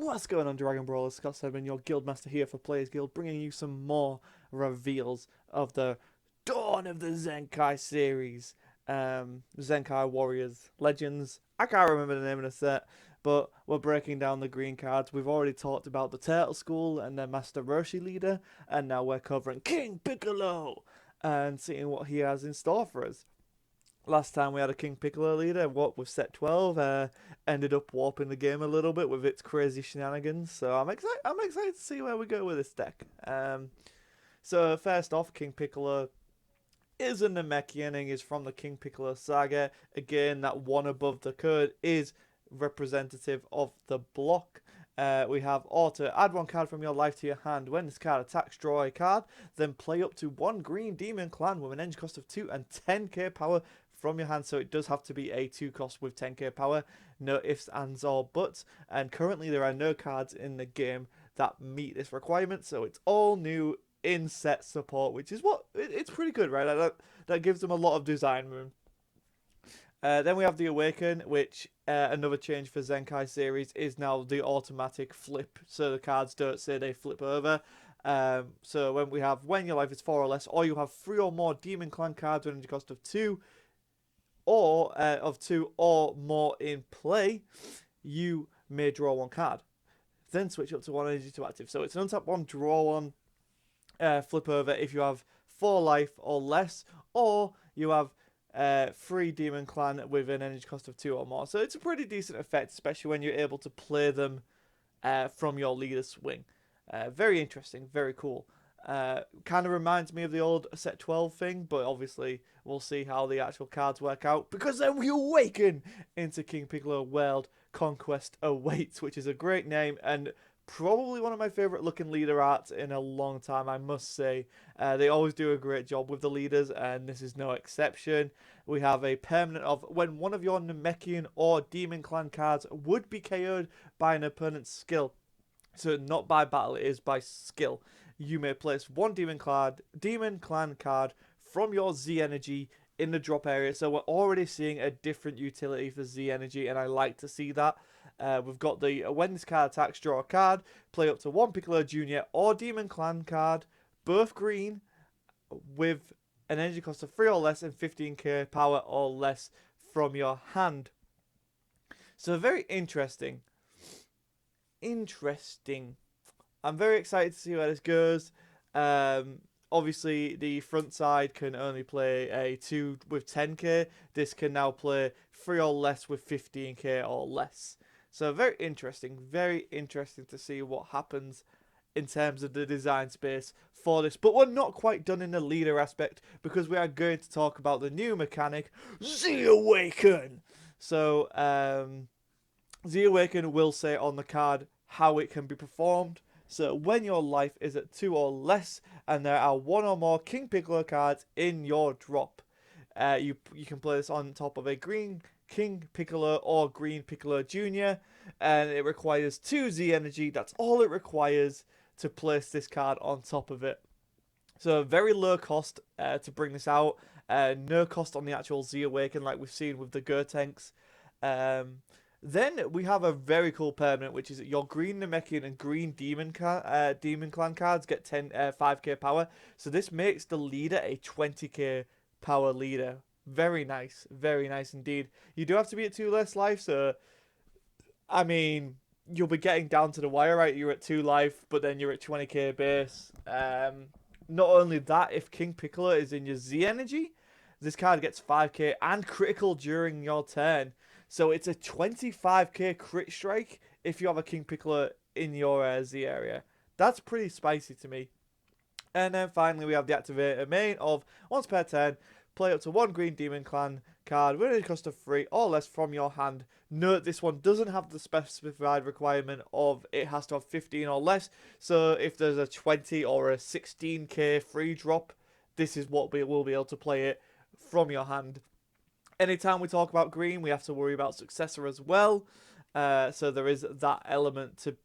What's going on, Dragon Brawlers? Scott Sedman, your Guildmaster here for Players Guild, bringing you some more reveals of the Dawn of the Zenkai series. Zenkai Warriors Legends. I can't remember the name of the set, but we're breaking down the green cards. We've already talked about the Turtle School and their Master Roshi leader, and now we're covering King Piccolo and seeing what he has in store for us. Last time we had a King Piccolo leader, what with set 12, ended up warping the game a little bit with its crazy shenanigans. So I'm excited to see where we go with this deck. So first off, King Piccolo is a Namekian and is from the King Piccolo saga. Again, that one above the code is representative of the block. We have auto, add one card from your life to your hand. When this card attacks, draw a card. Then play up to one green demon clan with an energy cost of 2 and 10k power from your hand. So it does have to be a 2 cost with 10k power. No ifs, ands, or buts. And currently there are no cards in the game that meet this requirement. So it's all new in-set support, which is it's pretty good, right? That gives them a lot of design room. Then we have the Awaken, which another change for Zenkai series is now the automatic flip, so the cards don't say they flip over. So when your life is 4 or less, or you have 3 or more Demon Clan cards with an energy cost of 2, or more in play, you may draw one card. Then switch up to 1 energy to active. So it's an untap 1, draw 1, flip over if you have 4 life or less, or you have 3 Demon Clan with an energy cost of 2 or more. So it's a pretty decent effect, especially when you're able to play them from your leader swing. Very interesting, very cool. Kind of reminds me of the old set 12 thing, but obviously we'll see how the actual cards work out, because then we awaken into King Piccolo World Conquest Awaits, which is a great name and probably one of my favourite looking leader arts in a long time, I must say. They always do a great job with the leaders, and this is no exception. We have a permanent of when one of your Namekian or Demon Clan cards would be KO'd by an opponent's skill. So not by battle, it is by skill. You may place one Demon Clan card from your Z energy in the drop area. So we're already seeing a different utility for Z energy, and I like to see that. We've got the when this card attacks, draw a card, play up to one Piccolo Jr. or Demon Clan card, both green, with an energy cost of 3 or less and 15k power or less from your hand. So very interesting. I'm very excited to see where this goes. Obviously, the front side can only play a 2 with 10k. This can now play 3 or less with 15k or less. So very interesting to see what happens in terms of the design space for this. But we're not quite done in the leader aspect, because we are going to talk about the new mechanic, The Awaken. So The Awaken will say on the card how it can be performed. So when your life is at 2 or less and there are 1 or more King Piccolo cards in your drop, you can play this on top of a green King Piccolo or green Piccolo Jr. and it requires 2 Z energy. That's all it requires to place this card on top of it. So very low cost to bring this out. No cost on the actual Z Awaken like we've seen with the Gotenks. Then we have a very cool permanent, which is your green Namekian and green Demon Clan cards get 5k power. So this makes the leader a 20k power leader. Very nice indeed. You do have to be at 2 less life, so I mean you'll be getting down to the wire, right? You're at 2 life, but then you're at 20k base. Not only that, if King Piccolo is in your Z energy, this card gets 5k and critical during your turn. So it's a 25k crit strike if you have a King Piccolo in your Z area. That's pretty spicy to me. And then finally we have the activator main of once per turn, play up to 1 green Demon Clan card with a cost of 3 or less from your hand. Note this one doesn't have the specified requirement of it has to have 15 or less. So if there's a 20 or a 16k free drop, this is what we will be able to play it from your hand. Anytime we talk about green, we have to worry about successor as well. So there is that element to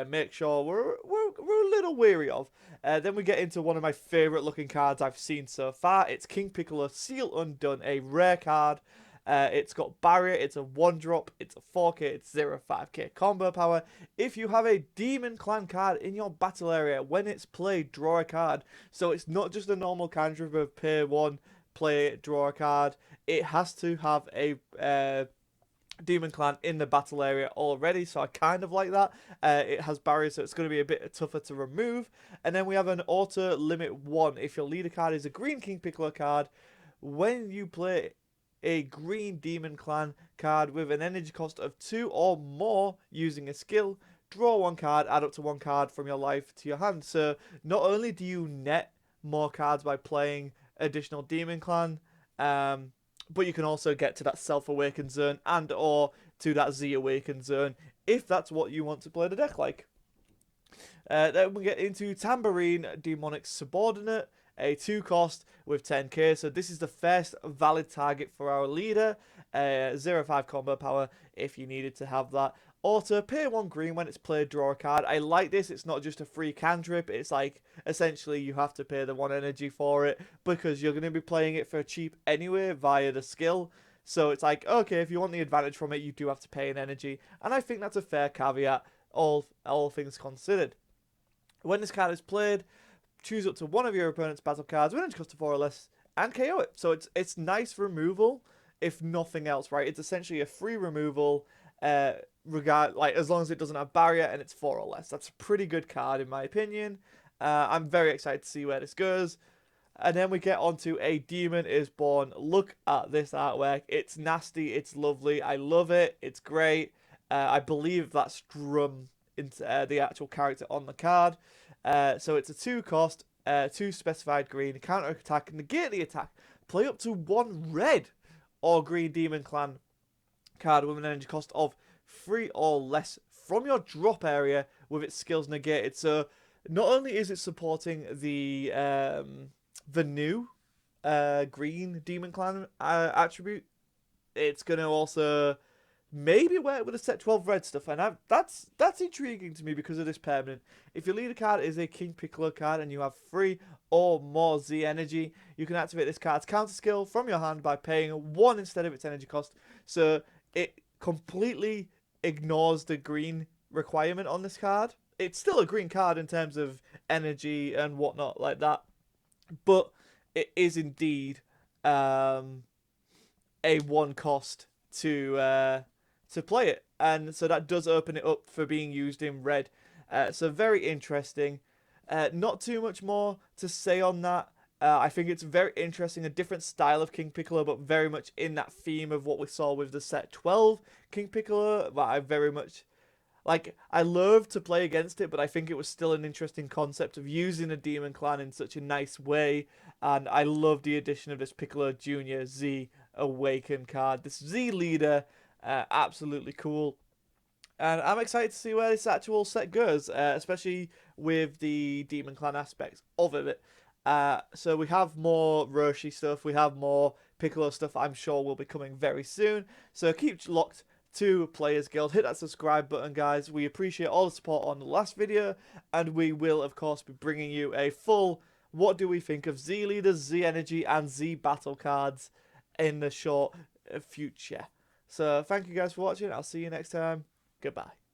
make sure we're a little wary of. Then we get into one of my favourite looking cards I've seen so far. It's King Piccolo Seal Undone, a rare card. It's got barrier, it's a 1-drop, it's a 4k, it's 0-5k combo power. If you have a Demon Clan card in your battle area, when it's played, draw a card. So it's not just a normal cantrip of pay 1, play it, draw a card. It has to have a Demon Clan in the battle area already, so I kind of like that. It has barriers, so it's going to be a bit tougher to remove. And then we have an auto limit 1. If your leader card is a green King Piccolo card, when you play a green Demon Clan card with an energy cost of 2 or more using a skill, draw 1 card, add up to 1 card from your life to your hand. So not only do you net more cards by playing additional Demon Clan, but you can also get to that self-awaken zone and or to that Z-awaken zone if that's what you want to play the deck like. Then we get into Tambourine Demonic Subordinate, a 2-cost with 10k. So this is the first valid target for our leader. 0-5 combo power if you needed to have that. Auto, pay 1 green when it's played, draw a card. I like this. It's not just a free cantrip. It's like, essentially, you have to pay the 1 energy for it because you're going to be playing it for cheap anyway via the skill. So it's like, okay, if you want the advantage from it, you do have to pay an energy. And I think that's a fair caveat, all things considered. When this card is played, choose up to one of your opponent's battle cards with energy cost of 4 or less and KO it. So it's nice removal, if nothing else, right? It's essentially a free removal, as long as it doesn't have barrier and it's 4 or less. That's a pretty good card in my opinion. I'm very excited to see where this goes. And then we get onto A Demon is Born. Look at this artwork. It's nasty. It's lovely. I love it. It's great. I believe that's Drum into the actual character on the card. So it's a 2-cost, 2 specified green, counter attack, negate the attack, play up to 1 red or green Demon Clan card with an energy cost of 3 or less from your drop area with its skills negated. So not only is it supporting the new green Demon Clan attribute, it's going to also maybe work with the set 12 red stuff, and that's intriguing to me because of this permanent. If your leader card is a King Piccolo card and you have 3 or more Z energy, you can activate this card's counter skill from your hand by paying 1 instead of its energy cost. So it completely ignores the green requirement on this card. It's still a green card in terms of energy and whatnot like that, but it is indeed a 1 cost to play it, and so that does open it up for being used in red. So very interesting. Not too much more to say on that. I think it's very interesting, a different style of King Piccolo, but very much in that theme of what we saw with the set 12 King Piccolo. But I very much I love to play against it, but I think it was still an interesting concept of using a Demon Clan in such a nice way. And I love the addition of this Piccolo Jr. Z Awaken card, this Z leader. Absolutely cool. And I'm excited to see where this actual set goes, especially with the Demon Clan aspects of it. So we have more Roshi stuff, we have more Piccolo stuff I'm sure will be coming very soon. So keep locked to Players Guild. Hit that subscribe button, guys. We appreciate all the support on the last video, and we will, of course, be bringing you a full what do we think of Z Leaders, Z Energy, and Z Battle cards in the short future. So thank you guys for watching. I'll see you next time. Goodbye.